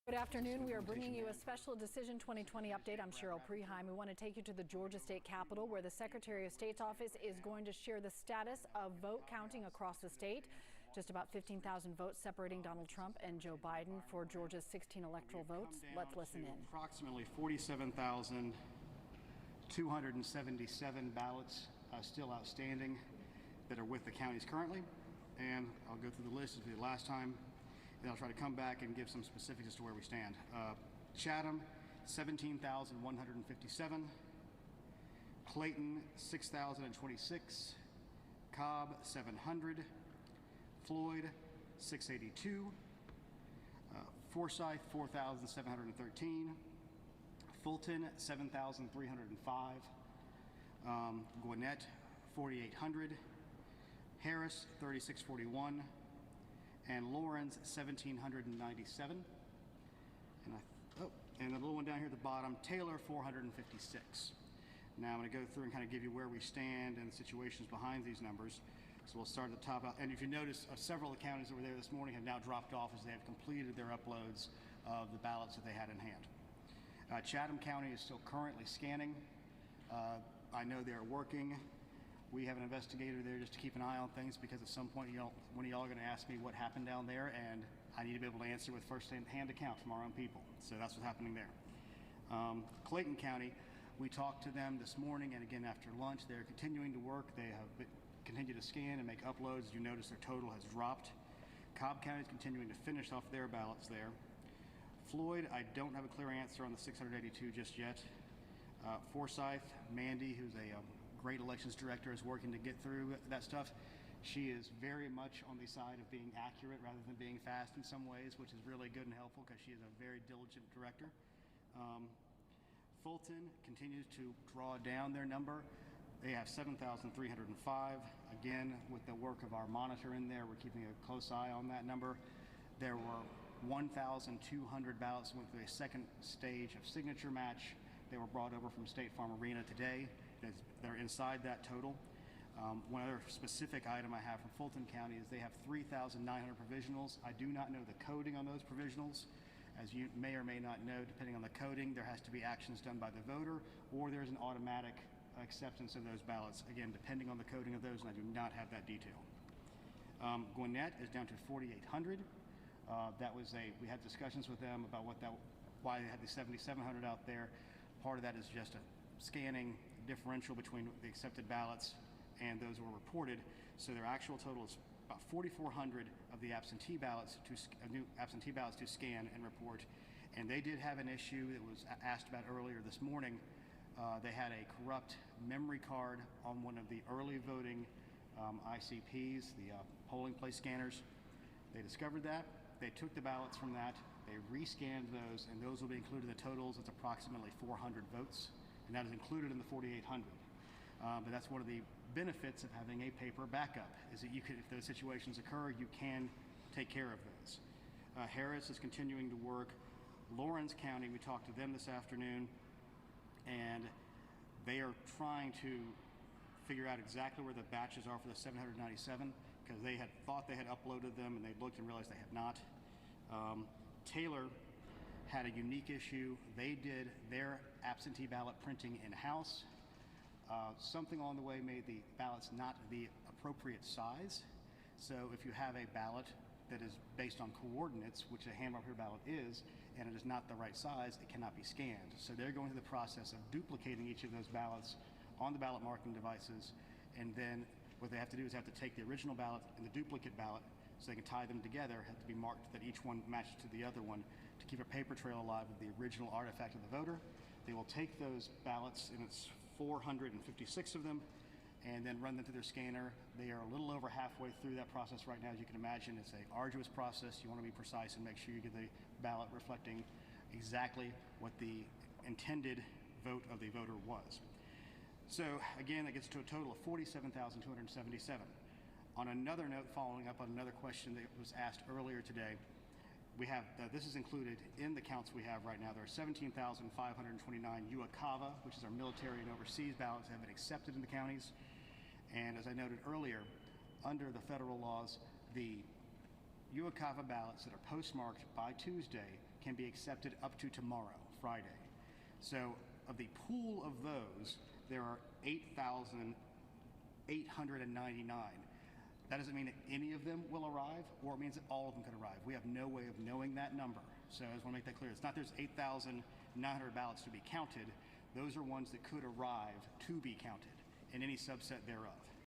Good afternoon. We are bringing you a special Decision 2020 update. I'm Cheryl Preheim. We want to take you to the Georgia State Capitol, where the Secretary of State's office is going to share the status of vote counting across the state. Just about 15,000 votes separating Donald Trump and Joe Biden for Georgia's 16 electoral votes. Let's listen in. Approximately 47,277 ballots still outstanding that are with the counties currently. And I'll go through the list as we did last time. Then I'll try to come back and give some specifics as to where we stand. Chatham, 17,157. Clayton, 6,026. Cobb, 700. Floyd, 682. Forsyth, 4,713. Fulton, 7,305. Gwinnett, 4,800. Harris, 3,641. And Lawrence, 1,797. And the little one down here at the bottom, Taylor, 456. Now I'm going to go through and kind of give you where we stand and the situations behind these numbers. So we'll start at the top. And if you notice, several of the counties that were there this morning have now dropped off as they have completed their uploads of the ballots that they had in hand. Chatham County is still currently scanning. I know they're working. We have an investigator there just to keep an eye on things, because at some point one of y'all are going to ask me what happened down there, and I need to be able to answer with first-hand account from our own people. So that's what's happening there. Clayton County, we talked to them this morning and again after lunch. They're continuing to work. They have continued to scan and make uploads. As you notice, their total has dropped. Cobb County is continuing to finish off their ballots there. Floyd, I don't have a clear answer on the 682 just yet. Forsyth, Mandy, who's a great elections director, is working to get through that stuff. She is very much on the side of being accurate rather than being fast in some ways, which is really good and helpful because she is a very diligent director. Fulton continues to draw down their number. They have 7,305. Again, with the work of our monitor in there, we're keeping a close eye on that number. There were 1,200 ballots went through a second stage of signature match. They were brought over from State Farm Arena today. They're inside that total. One other specific item I have from Fulton County is they have 3,900 provisionals. I do not know the coding on those provisionals. As you may or may not know, depending on the coding, there has to be actions done by the voter, or there's an automatic acceptance of those ballots. Again, depending on the coding of those, and I do not have that detail. Gwinnett is down to 4,800. We had discussions with them about why they had the 7,700 out there. Part of that is just a scanning differential between the accepted ballots and those who were reported. So their actual total is about 4,400 of the absentee ballots to scan and report. And they did have an issue that was asked about earlier this morning. They had a corrupt memory card on one of the early voting ICPs, the polling place scanners. They discovered that. They took the ballots from that. They rescanned those, and those will be included in the totals. It's approximately 400 votes, and that is included in the 4,800. But that's one of the benefits of having a paper backup, is that you can, if those situations occur, you can take care of those. Harris is continuing to work. Lawrence County, we talked to them this afternoon, and they are trying to figure out exactly where the batches are for the 797, because they had thought they had uploaded them, and they looked and realized they had not. Taylor had a unique issue. They did their absentee ballot printing in-house. Something along the way made the ballots not the appropriate size. So if you have a ballot that is based on coordinates, which a hand-marked paper ballot is, and it is not the right size, it cannot be scanned. So they're going through the process of duplicating each of those ballots on the ballot marking devices, and then what they have to do is have to take the original ballot and the duplicate ballot, so they can tie them together, have to be marked that each one matches to the other one to keep a paper trail alive of the original artifact of the voter. They will take those ballots, and it's 456 of them, and then run them through their scanner. They are a little over halfway through that process right now. As you can imagine, it's an arduous process. You want to be precise and make sure you get the ballot reflecting exactly what the intended vote of the voter was. So again, that gets to a total of 47,277. On another note, following up on another question that was asked earlier today, we have, this is included in the counts we have right now. There are 17,529 UACAVA, which is our military and overseas ballots, that have been accepted in the counties. And as I noted earlier, under the federal laws, the UOCAVA ballots that are postmarked by Tuesday can be accepted up to tomorrow, Friday. So of the pool of those, there are 8,899. That doesn't mean that any of them will arrive, or it means that all of them could arrive. We have no way of knowing that number. So I just want to make that clear. It's not there's 8,900 ballots to be counted. Those are ones that could arrive to be counted in any subset thereof.